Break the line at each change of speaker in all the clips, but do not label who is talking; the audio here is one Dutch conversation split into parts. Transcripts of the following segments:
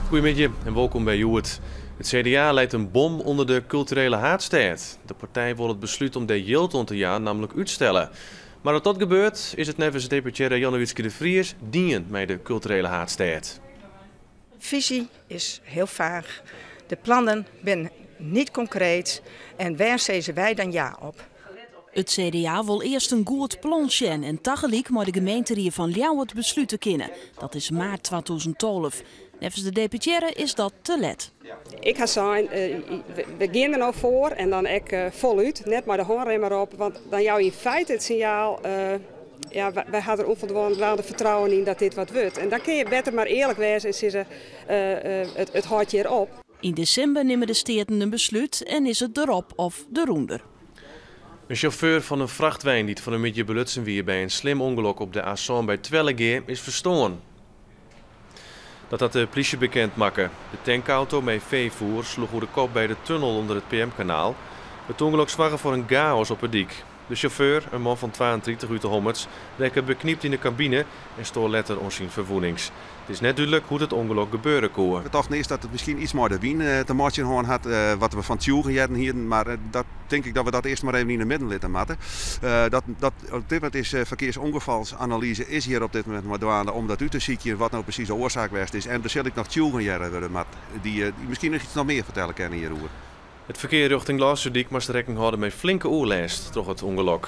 Goedemiddag en welkom bij Joet. Het CDA leidt een bom onder de culturele haatstijd. De partij wil het besluit om de Jilton te jaar namelijk uitstellen. Maar als dat gebeurt, is het nevens deputaire Janne Witske de Vries dienen met de culturele haatstijd.
Visie is heel vaag. De plannen zijn niet concreet. En waar zezen wij dan ja op?
Het CDA wil eerst een goed plan zien en tegelijk moet de gemeente van Ljouwert het besluiten kennen. Dat is maart 2012. Nevens de deputaire is dat te let.
Ik ga zeggen, we gaan er nou voor en dan voluit, net maar de hoornremmer op. Want dan jou in feite het signaal, wij hadden er onvoldoende vertrouwen in dat dit wat wordt. En dan kun je beter maar eerlijk wezen en zeggen, het houdt je erop.
In december nemen de steden een besluit en is het erop of eronder.
Een chauffeur van een vrachtwijn die van een midje belutsen wie bij een slim ongeluk op de A1 bij Twellegeer is verstoren. Dat had de politie bekend maken. De tankauto met veevoer sloeg door de kop bij de tunnel onder het PM-kanaal. Het ongeluk zorgde voor een chaos op het dik. De chauffeur, een man van 32 uit de Hommerts, leek bekniept in de cabine en stoor letter onzien verwoenings. Het is net duidelijk hoe het ongeluk gebeuren kon.
Ik dacht eerst dat het misschien iets meer de wien te maken had, wat we van Tjoegen hadden hier, maar dat denk ik dat we dat eerst maar even in de midden laten maken. Op dit moment is verkeersongevalsanalyse is hier op dit moment maar douane om dat uit te zien wat nou precies de oorzaak geweest is. En dan zal ik nog Tjoegen jaren, maar die misschien nog iets nog meer vertellen kunnen hierover.
Het verkeer richting Laarsudiek moest rekening houden met flinke oerlijst door het ongeluk.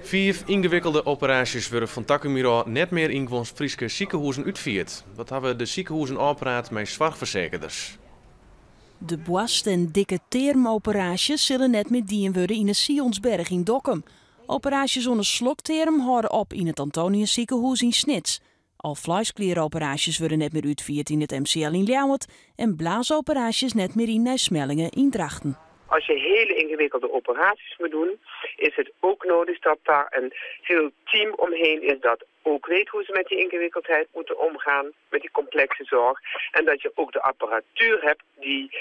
4 ingewikkelde operaties worden van Takkumiro net meer in Friese ziekenhuizen uitgevoerd. Dat hebben de ziekenhuizen aangepraat met zorgverzekerders.
De boast- en dikke termoperaties zullen net meer dien worden in de Sionsberg in Dokkum. Operaties onder slokterm houden op in het Antonius ziekenhuis in Snits. Al vleesklieroperaties worden net meer uitgevoerd in het MCL in Ljouwert en blaasoperaties net meer in Nijsmellingen in Drachten.
Als je hele ingewikkelde operaties moet doen, is het ook nodig dat daar een heel team omheen is dat ook weet hoe ze met die ingewikkeldheid moeten omgaan, met die complexe zorg. En dat je ook de apparatuur hebt die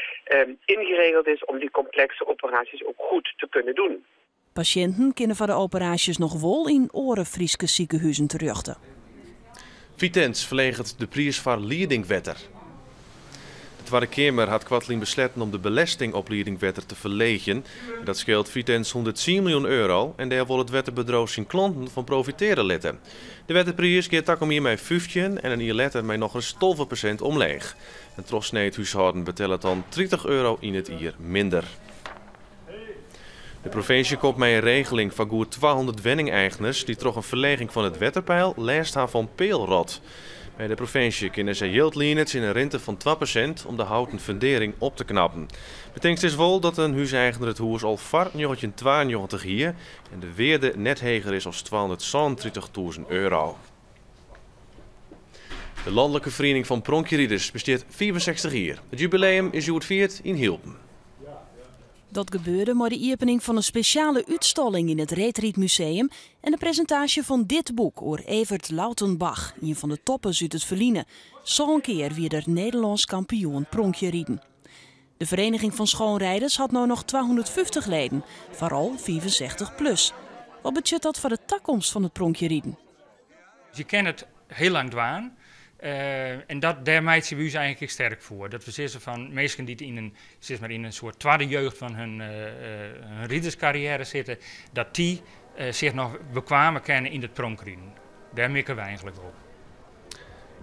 ingeregeld is om die complexe operaties ook goed te kunnen doen.
Patiënten kunnen van de operaties nog wel in Friese ziekenhuizen teruchten.
Vitens verlegert de prijs voor leidingwetter. De Tweede Kamer had Kwartlien besloten om de belasting op leidingwetter te verlegen. Dat scheelt Vitens 110 miljoen euro en daar wil het wettenbedrijf zijn klanten van profiteren letten. De wettenprijs gaat tak om hiermee 15 en een jaar later met nog eens 12% omleeg. En trots het huishouden betalen dan 30 euro in het jaar minder. De provincie komt met een regeling van goed 200 wenningeigeners die toch een verleging van het wetterpeil leest haar van peelrot. Bij de provincie kunnen ze yieldlieners in een rente van 2% om de houten fundering op te knappen. Betekent dus wel dat een huiseigenaar het huis al var 1992 hier en de weerde net heger is als 230.000 euro. De Landelijke Vereniging van Pronkjerieders bestaat 64 jaar. Het jubileum is vierd in Hilpen.
Dat gebeurde met de opening van een speciale uitstalling in het Reetrietmuseum en de presentatie van dit boek over Evert Lautenbach, een van de toppers uit het verliezen. Zo'n keer weer de Nederlands kampioen pronkjerieden. De Vereniging van Schoonrijders had nu nog 250 leden, vooral 65 plus. Wat betekent dat voor de toekomst van het pronkjerieden?
Je kent het heel lang dwaan. En daar maakt ze ons eigenlijk sterk voor. Dat we zeggen van mensen die in een soort tweede jeugd van hun ridderscarrière zitten, dat die zich nog bekwamen kennen in het pronkrieden. Daar mikken we eigenlijk op.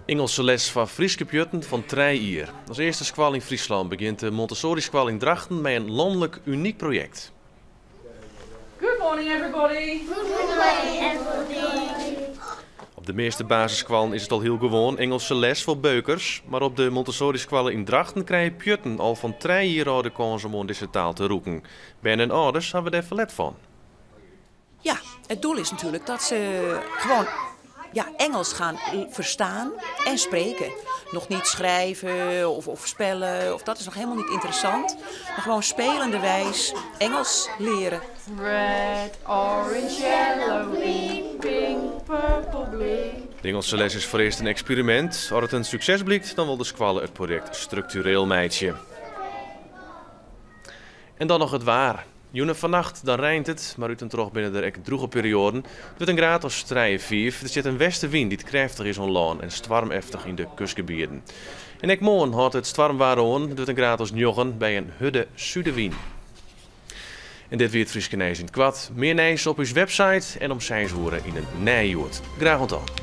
Engelse les van Frieske pjutten van 3 jaar. Als eerste squal in Friesland begint de Montessori Squal in Drachten met een landelijk uniek project.
Good morning everybody.
Good morning everybody.
Op de meeste basissquallen is het al heel gewoon Engelse les voor beukers, maar op de Montessori-squallen in Drachten krijgen pjutten al van 3 jaar de kans om deze taal te roeken. Ben en ouders hebben we daar verlet van.
Ja, het doel is natuurlijk dat ze gewoon Engels gaan verstaan en spreken. Nog niet schrijven of spellen, of dat is nog helemaal niet interessant. Maar gewoon spelenderwijs Engels leren.
Red, orange, yellow, green, pink, purple, blue.
De Engelse les is voor eerst een experiment. Als het een succes blijkt, dan wil de squallen het project structureel meidje. En dan nog het waar. Joenen vannacht dan regent het, maar uit en terug binnen de droege perioden. Het wordt een graad of 3,5. Er zit een westenwind die krachtig is online en stormeftig in de kustgebieden. En ook morgen houdt het stormwaar aan. Het wordt een graad of 9 bij een hudde zuidenwind. En dit weer het Fries Genees in het kwad. Meer nieuws op uw website en om 6 uur in een nijjoerd. Graag tot dan.